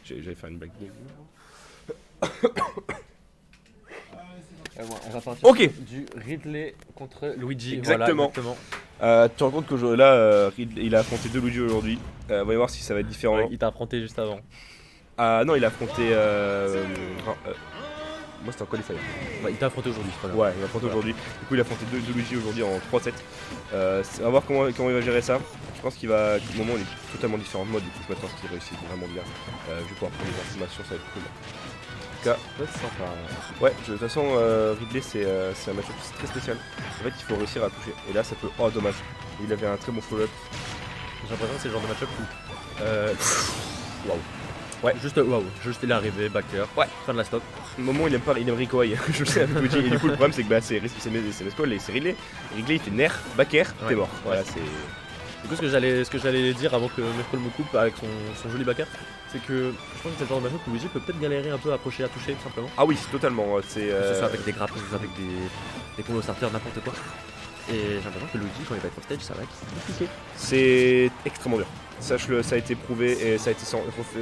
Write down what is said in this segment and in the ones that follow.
J'allais faire une blague. On va partir Ok. du Ridley contre Luigi. Exactement. Voilà, exactement. Tu te rends compte que là, il a affronté deux Luigi aujourd'hui. On va y voir si ça va être différent. Ouais, il t'a affronté juste avant. Ah non, il a affronté. Moi c'était en qualifier. Ouais, il t'a affronté aujourd'hui, c'est pas grave. Ouais, il a affronté aujourd'hui. Du coup, il a affronté deux Luigi aujourd'hui en 3-7. On va voir comment il va gérer ça. Je pense qu'il va. Au moment, il est totalement différent de moi. Du coup, je m'attends à ce qu'il réussisse vraiment bien. Je vais pouvoir prendre les informations, ça va être cool. En tout cas, Ça va être sympa. ouais, de toute façon, Ridley c'est un match très spécial. En fait, il faut réussir à toucher. Et là, ça peut. Oh, dommage. Il avait un très bon follow-up. J'ai l'impression que c'est le genre de match-up où. Waouh. Ouais. Juste waouh. Juste il est arrivé, backer. Ouais. Fin de la stop. Au moment où il aime Rikoy, je le sais avec Luigi. Et du coup, le problème, c'est que c'est Mescol et c'est Ridley. Ridley, il fait Nair, backer, t'es Ouais. mort. Voilà, c'est. Du coup, ce que j'allais dire avant que Mercol me coupe avec son joli backer, c'est que je pense que c'est le genre de match où Luigi peut peut-être galérer un peu à approcher, à toucher, tout simplement. Ah oui, totalement. C'est. Que ce soit avec des grappes, avec des combos starters, n'importe quoi. Et j'ai l'impression que Luigi, quand il va être off stage, ça va être compliqué. C'est extrêmement dur. Sache-le, ça a été prouvé et ça a été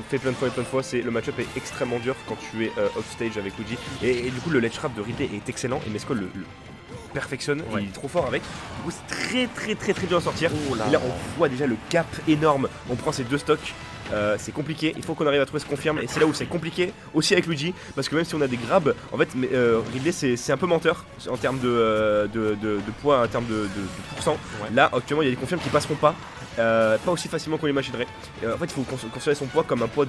fait plein de fois et plein de fois. Le match-up est extrêmement dur quand tu es off-stage avec Luigi. Et du coup, le ledge trap de Ridley est excellent et Mescol le perfectionne. Ouais. Et il est trop fort avec. Du coup, c'est très dur à sortir. Oh là. Et là, on voit déjà le gap énorme. On prend ces deux stocks. C'est compliqué, il faut qu'on arrive à trouver ce confirme et c'est là où c'est compliqué aussi avec Luigi parce que même si on a des grabs, en fait Ridley c'est un peu menteur en termes de poids, en termes de pourcent. Ouais. Là actuellement il y a des confirmes qui passeront pas aussi facilement qu'on l'imaginerait. En fait il faut considérer son poids comme un poids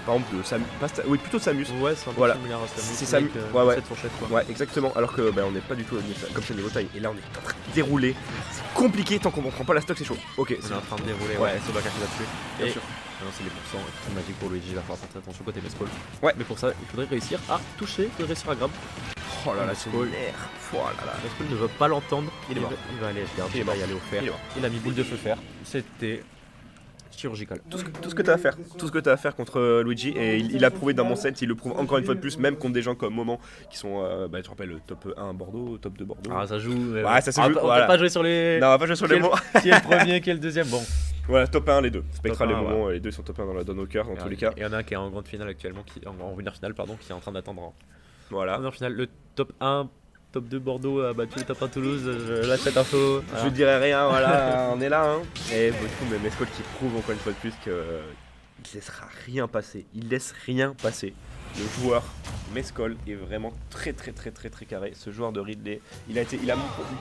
par exemple de Samus, oui plutôt de Samus. Ouais, c'est un peu Voilà. similaire à Samus. C'est Samus. avec, Ouais. cette fourchette, quoi. Ouais exactement, alors que on n'est pas du tout comme ça niveau taille et là on est en train de dérouler. C'est compliqué tant qu'on ne prend pas la stock, c'est chaud. Ok, On est en train de dérouler, Ouais. ouais, c'est Backer qui l'a tué. bien Et sûr. maintenant c'est les pourcents, c'est magique pour Luigi, il va falloir faire attention côté Mescol. Ouais. Mais pour ça, il faudrait réussir à toucher, il faudrait réussir à grab. Oh là là, c'est Mescol. l'air. Oh là là. Mescol ne veut pas l'entendre, Il est mort. Il va aller, regarde, Il est il va mort. y aller au fer. Il est mort. Il a mis boule de feu fer. C'était chirurgical. Tout ce que tu as à faire, tout ce que tu as à faire contre Luigi et il a prouvé dans mon set, il le prouve encore une fois de plus, même contre des gens comme Moment qui sont, tu te rappelles, top 1 Bordeaux, top 2 Bordeaux. Ah, ça joue. Ouais, ça se joue, On voilà. va pas jouer sur les. Non, on va pas jouer sur Qui les est mots. Qui est le premier, qui est le deuxième. Bon. Voilà, top 1 les deux. Spectral et Top 1, Moment, les deux sont top 1 dans la donne au cœur dans tous les cas. Et il y en a un qui est en grande finale actuellement, en winner finale, pardon, qui est en train d'attendre. Voilà. En winner finale, le top 1, top 2 Bordeaux a battu le top 1 Toulouse. Je lâche cette info. Je Voilà. dirais rien, voilà, on est là. Hein. Et du coup, mais Mescol qui prouve encore une fois de plus qu'il laissera rien passer. Il laisse rien passer. Le joueur Mescol est vraiment très carré. Ce joueur de Ridley, il a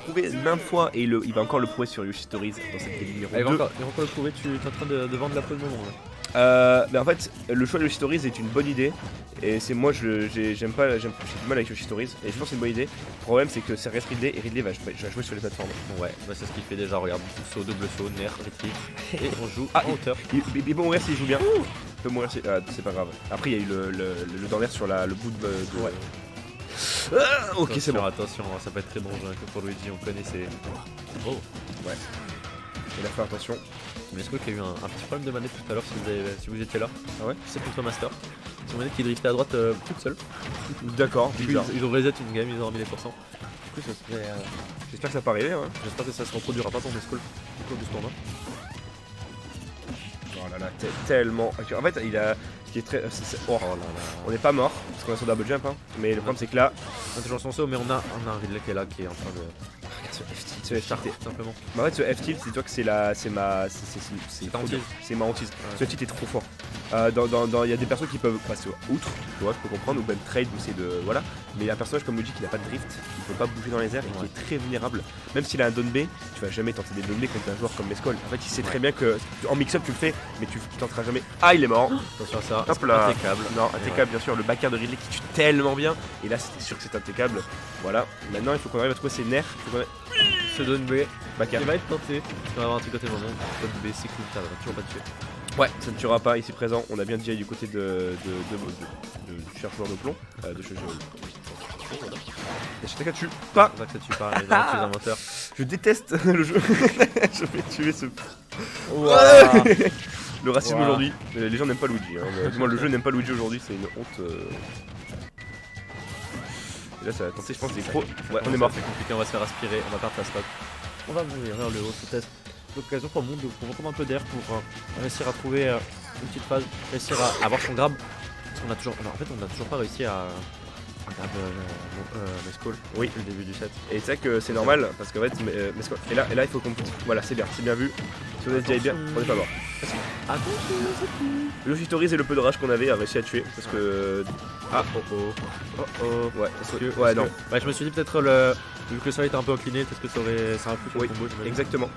prouvé maintes fois et il va encore le prouver sur Yoshi Stories dans cette game numéro 2. Il va encore le prouver, tu es en train de vendre la peau de moment là. Mais en fait, le choix de Yoshi Stories est une bonne idée. Et c'est moi, j'ai du mal avec Yoshi Stories. Et je pense que c'est une bonne idée. Le problème, c'est que ça reste Ridley et Ridley va jouer sur les plateformes. Ouais, bah c'est ce qu'il fait déjà, regarde, saut, double saut, nerf, retrieve. Et on joue Ah, en hauteur. Il peut mourir s'il joue bien. Il peut mourir si. Ah, c'est pas grave. Après, il y a eu le dans l'air sur le bout de. Ouais. Ah, ok, c'est bon. Attention, ça peut être très dangereux pour Luigi, on connaît ses. Oh, Il a fait attention. mais est-ce qu'il y a eu un petit problème de manette tout à l'heure si vous étiez là? Ah ouais. C'est contre Master. C'est une manette qui driftait à droite toute seule. D'accord, Du coup, bizarre. ils ont reset une game, ils ont remis les pourcents. Du coup, ça serait, j'espère que ça va pas arriver. Hein. J'espère que ça se reproduira pas pour Mescol au cours de ce tournoi. Oh là là, tellement. En fait, il a. Ce qui est très. Oh. Oh là là. On n'est pas mort parce qu'on a son double jump. Hein. Mais le problème, c'est que là. On a toujours son saut, mais on a un Ridley qui est là, qui est en train de. Regarde ce F-tilt. Ce F-tilt est- tout simplement. Mais en fait, ce F-tilt, dis-toi que c'est ta hantise. C'est ma hantise. Ouais. Ce F-tilt est trop fort. Il y a des personnes qui peuvent passer outre, tu vois, je peux comprendre, ou même trade, ou c'est de. Voilà. Mais il y a un personnage comme Luigi qui n'a pas de drift, qui peut pas bouger dans les airs et qui est très vulnérable. Même s'il a un down B, tu vas jamais tenter des down B contre un joueur comme Mescol. En fait, il sait très bien que en mix-up, tu le fais, mais tu tenteras jamais. Ah, il est mort. Attention à ça. Hop là. Impeccable. Non, impeccable, bien sûr. Le backer de Ridley qui tue tellement bien. Et là, c'était sûr que c'est impeccable. Voilà. Maintenant, il faut qu'on arrive à trouver ses nerfs. Il faut qu'on Ce donne B. Backer. Il va être tenté. Il va avoir un truc côté moment. Donne B, c'est cool, ça va toujours pas tuer. Ouais, ça ne tuera pas ici présent. On a bien dit du côté du chercheur de plomb. De chez Et Shataka tue pas. C'est pour ça que ça tue pas les inventeurs. Je déteste le jeu. Je vais tuer ce. Ouah. Le racisme Wow. aujourd'hui. Les gens n'aiment pas Luigi. Hein. Moi, le jeu n'aime pas Luigi aujourd'hui. C'est une honte. Et là, ça va tenter, je pense, des pros. Ouais, on est mort. C'est compliqué, on va se faire aspirer. On va perdre la stock. On va mourir vers le haut, peut-être. l'occasion pour le monde de reprendre un peu d'air pour réussir à trouver une petite phase, réussir à avoir son grab. Parce qu'on a toujours, alors, en fait, on n'a toujours pas réussi à grab Mescall Oui. le début du set. Et c'est vrai que c'est normal parce qu'en fait, Mescol. Et là, il faut qu'on. Voilà, c'est bien vu. Si vous êtes déjà bien, prenez pas mort. Attention, Le Shitoris et le peu de rage qu'on avait a réussi à tuer parce que. Ah, ouais, ouais, non. Ouais, je me suis dit peut-être vu que le sol était un peu incliné, peut-être que ça aurait influé sur le combo. J'imagine. Exactement.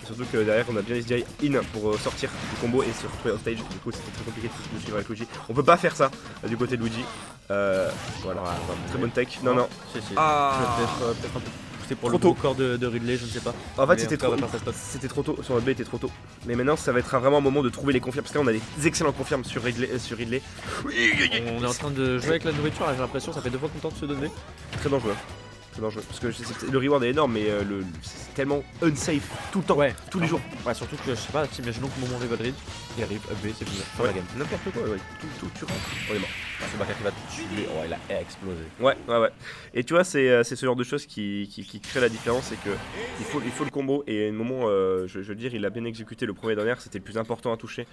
Surtout que derrière on a bien SDI in pour sortir du combo et se retrouver on stage. Du coup c'était très compliqué de suivre avec Luigi. On peut pas faire ça du côté de Luigi. Voilà, très bonne tech. Non. Si. Ah. Peut-être un peu poussé pour Trop le tôt. gros corps de Ridley, je ne sais pas. En fait Mais c'était en tout cas, trop, on va faire sa stop. c'était trop tôt, sur notre B était trop tôt. Mais maintenant ça va être vraiment un moment de trouver les confirmes. Parce que là on a des excellents confirmes sur Ridley. On est en train de jouer avec la nourriture, j'ai l'impression, ça fait 2 fois qu'on tente de se donner. Très dangereux. Parce que le reward est énorme mais c'est tellement unsafe tout le temps, Ouais, tous les jours. Ouais, surtout que je sais pas, imaginons que moment Rival Read, il arrive, up B, c'est fini, fin de la game. N'importe quoi, ouais. Tout tu rentres, on est mort. C'est Baka qui va te tuer, oh, il a explosé. Ouais. Et tu vois, c'est ce genre de choses qui crée la différence, c'est que il faut le combo. Et à un moment, je veux dire, il a bien exécuté le premier dernier, c'était le plus important à toucher.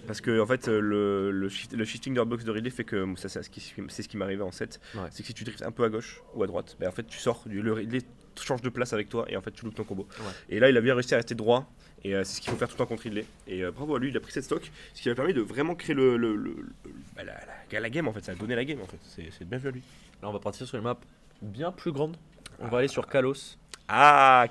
Parce que en fait, le shifting box de Ridley fait que ça, c'est ce qui m'arrivait en 7. Ouais. C'est que si tu drifts un peu à gauche ou à droite, en fait, tu sors, le Ridley change de place avec toi et en fait, tu loupes ton combo. Ouais. Et là, il a bien réussi à rester droit. Et c'est ce qu'il faut faire tout le temps contre Ridley. Et bravo à lui, il a pris cette stock, ce qui lui a permis de vraiment créer la game en fait. Ça a donné la game en fait. C'est bien vu à lui. Là, on va partir sur une map bien plus grande. On va aller sur Kalos. Ah,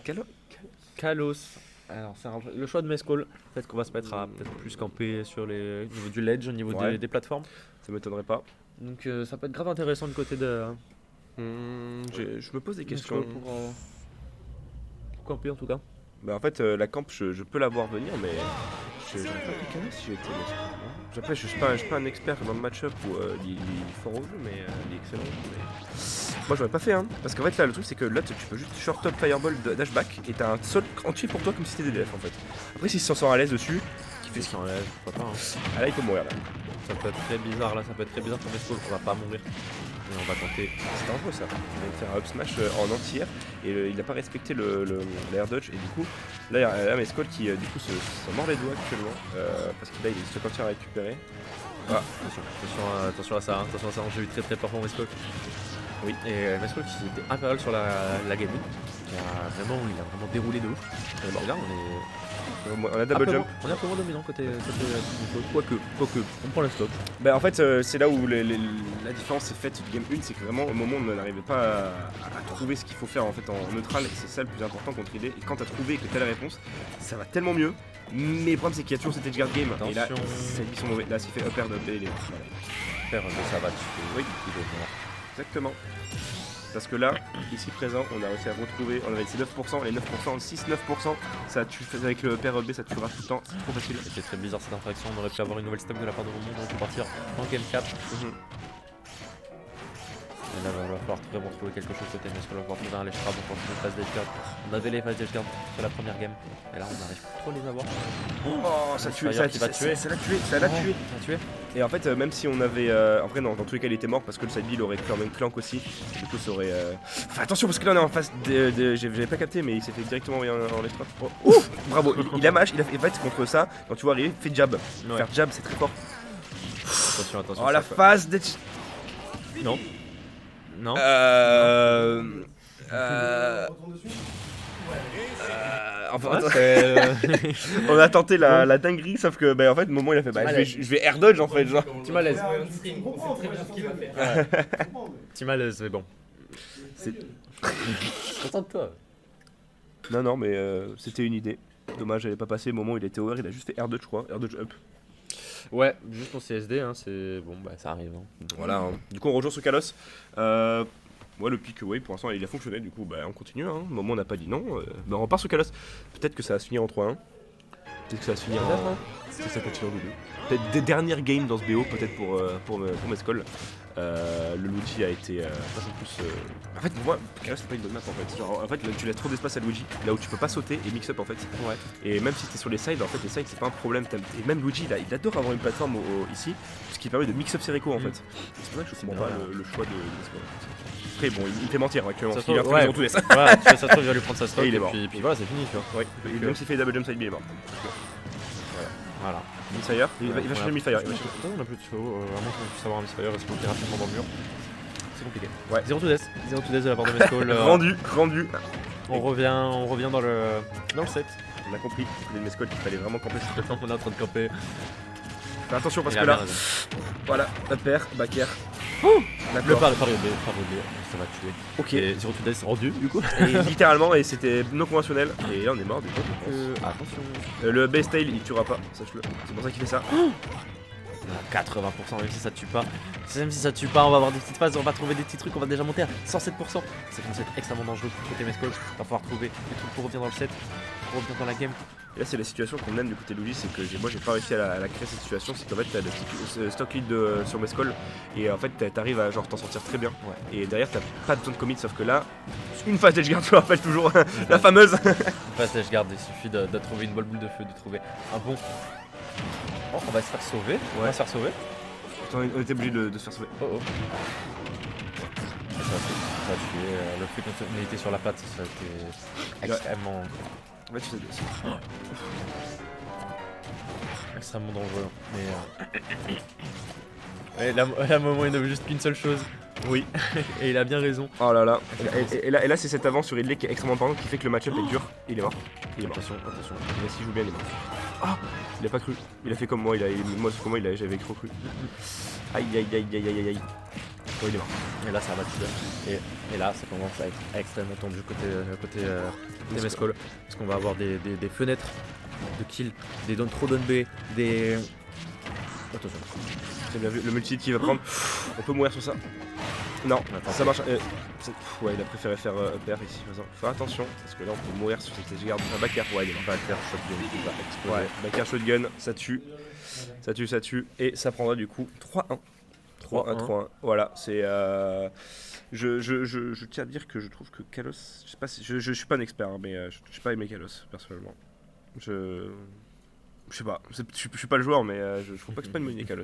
Kalos. Alors, c'est le choix de Mescall. Peut-être qu'on va se mettre à peut-être plus camper sur au niveau du ledge, au niveau Ouais. des plateformes. ça m'étonnerait pas. Donc, ça peut être grave intéressant du côté de Je me pose des Mescall questions. pour camper en tout cas. Bah en fait, la camp, je peux la voir venir, mais j'aurais pas pris Kalos si j'étais Mescol. Après, je suis pas un expert dans le match-up ou il est fort au jeu, mais il est excellent. Mais... Moi, j'aurais pas fait, hein. Parce qu'en fait, là, le truc, c'est que là, tu peux juste short up fireball dashback et t'as un sol entier pour toi comme si c'était DDF en fait. Après, s'il s'en sort à l'aise dessus, Qui fait ce qu'il enlève, pourquoi pas. ah là, il peut mourir là. Ça peut être très bizarre là, ça peut être très bizarre pour Mescall, on va pas mourir. Mais on va tenter. C'est dangereux ça. Il vient de faire un up smash en entière et il n'a pas respecté l'air dodge et du coup là il y a Mescol qui du coup se mord les doigts actuellement parce qu'il a une stock entière à récupérer. Ah, Attention à ça, j'ai eu très peur pour Mescall. Oui, et Mescall qui était impérial sur la gaming, il a vraiment déroulé de ouf. Et bah, regarde, on a double jump. On est un peu moins dominant côté quoique, on prend le stop. Bah en fait c'est là où la différence est faite du game 1, c'est que vraiment au moment où on n'arrivait pas à trouver ce qu'il faut faire en fait en neutral, et c'est ça le plus important contre idée. Et quand t'as trouvé et que t'as la réponse, ça va tellement mieux. Mais le problème c'est qu'il y a toujours cet edge guard game. Et là, ils sont mauvais. Là s'il fait up air de il est voilà. Faire ça va tuer. Oui. Il doit être mort. Exactement. Parce que là, ici présent, on a réussi à retrouver, on avait ces 9%, les 9%, 6-9%, ça tue, avec le pair B, ça tuera tout le temps, c'est trop facile. C'était très bizarre cette interaction, on aurait pu avoir une nouvelle stock de la part de Romo, on aurait pu partir en game 4. Et là, il va falloir vraiment trouver quelque chose côté Mescall, on va pouvoir trouver un ledge grab, on va pouvoir trouver une phase d'edge guard. On avait les phases d'edge guard sur la première game, et là on n'arrive plus trop à les avoir. Oh, ça tue, Fire qui va tuer. ça l'a tué, ça l'a tué. Ça a tué. Et en fait, même si on avait. Après, non, dans tous les cas, il était mort parce que le side B il aurait quand même clank aussi. Du coup, ça aurait. Enfin, attention, parce que là, on est en face j'avais pas capté, mais il s'est fait directement envoyer en l'espace. Oh, ouf, bravo, il a match, il a fait. En fait, contre ça, quand tu vois arriver, fais jab. Ouais. Faire jab, c'est très fort. Attention. Oh, la phase d'edge. Non. Non. Enfin, Ouais, on a tenté la dinguerie, sauf que en fait, au moment il a fait je vais air dodge en fait, genre. Petit malaise. On sait très bien ce qu'il va faire. Petit malaise, mais bon. C'est- Concentre-toi. Non, mais c'était une idée. Dommage, elle est pas passée. Au moment où il était over, il a juste fait air dodge, je crois, air dodge up. Ouais, juste en CSD, hein, c'est bon, bah ça arrive. Hein. Voilà, hein. Du coup, on rejoint sur Kalos. Ouais, le pick away pour l'instant il a fonctionné, du coup, on continue. Hein. Au moment, on n'a pas dit non. On repart sur Kalos. Peut-être que ça va se finir en 3-1. Peut-être que ça va se finir en. Si ça continue en 2-2. Peut-être des dernières games dans ce BO, peut-être pour Mescol. Le Luigi a été vachement plus. En fait, pour moi, Kalos c'est pas une bonne map en fait. Genre, en fait, là, tu laisses trop d'espace à Luigi, là où tu peux pas sauter et mix up en fait. Ouais. Et même si t'es sur les sides, en fait, les sides c'est pas un problème. Et même Luigi, il adore avoir une plateforme ici, ce qui permet de mix up ses récos en fait. C'est pour ça que je comprends pas le choix de Mescol. Après, bon, il me fait mentir actuellement. Ça se Il vient de trouve, faire ouais. tout laisse. Voilà, ça se trouve, il va lui prendre sa stock Et il est et mort. puis voilà, c'est fini, tu vois. Ouais, même s'il fait double jump side B, il est mort. Voilà. Misfire, il va chercher le Misfire. Il va chercher- Attends, on a plus de feu, vraiment qu'on puisse avoir un Misfire et se monter rapidement dans le mur. C'est compliqué. Ouais. 0 to death. 0 to death de la part de Mescol. Rendu. On revient dans le set. On a compris, les Mescol qu'il fallait vraiment camper sur le temps. On est en train de camper. Fais attention parce Il que a bien là, raison. voilà, up air, back air. Le D'accord. par B, ça va tuer. Ok. Et 0 to death rendu du coup. Et littéralement, et c'était non conventionnel. Et là, on est mort du coup. je pense. Attention. Le base tail, il tuera pas, sache-le. C'est pour ça qu'il fait ça. 80%, même si ça tue pas. Même si ça tue pas, on va avoir des petites phases, on va trouver des petits trucs, on va déjà monter à 107%. Ça commence à être extrêmement dangereux côté Mescol. Va falloir trouver des trucs pour revenir dans le set, pour revenir dans la game. Et là, c'est la situation qu'on aime du côté de Louis, c'est que moi j'ai pas réussi à la créer cette situation. C'est qu'en fait, t'as le stock lead sur Mescol et en fait, t'arrives à genre t'en sortir très bien. Ouais. Et derrière, t'as pas besoin de commit, sauf que là, une phase d'edge guard, tu rappelles toujours la fameuse. Passage garde, il suffit de trouver une bonne boule de feu, de trouver un bon. Oh, on va se faire sauver. On va se faire sauver. Attends, on était obligé de se faire sauver. Oh oh. Ça va tuer. Le fait qu'on ait été sur la patte, ça a été extrêmement. En fait, tu sais, Extrêmement dangereux. Mais. Ouais, là, moment, il n'a juste qu'une seule chose. oui. Et il a bien raison. Oh là là. Et là, c'est cette avance sur Ridley qui est extrêmement importante qui fait que le match-up est dur. Et il est mort. Il est mort. Attention. Mais s'il joue bien, il est mort. Ah, il a pas cru. Il a fait comme moi. Moi, c'est comme moi, j'avais trop cru. Aïe. Oh, il est mort. Et là, ça va tuer. Et là, ça commence à être extrêmement tendu côté Mescol. Parce qu'on va avoir des fenêtres de kill, des trop down B, des. Attention. Très bien vu. Le multi qui va prendre. On peut mourir sur ça. Non, Attends, ça marche. Ouais, il a préféré faire up air ici. Faut attention, parce que là, on peut mourir sur cette edge guard. Back air, ouais, il est mort. on va faire shotgun qui va exploser. Ouais, back air shotgun, ça tue. Ça tue. Et ça prendra du coup 3-1. 3-1. Voilà, c'est. Je tiens à dire que je trouve que Kalos. Je sais pas si. Je suis pas un expert, hein, mais je pas aimé Kalos, personnellement. Je sais pas. Je suis pas le joueur, mais je trouve pas que c'est pas une bonne idée, Kalos.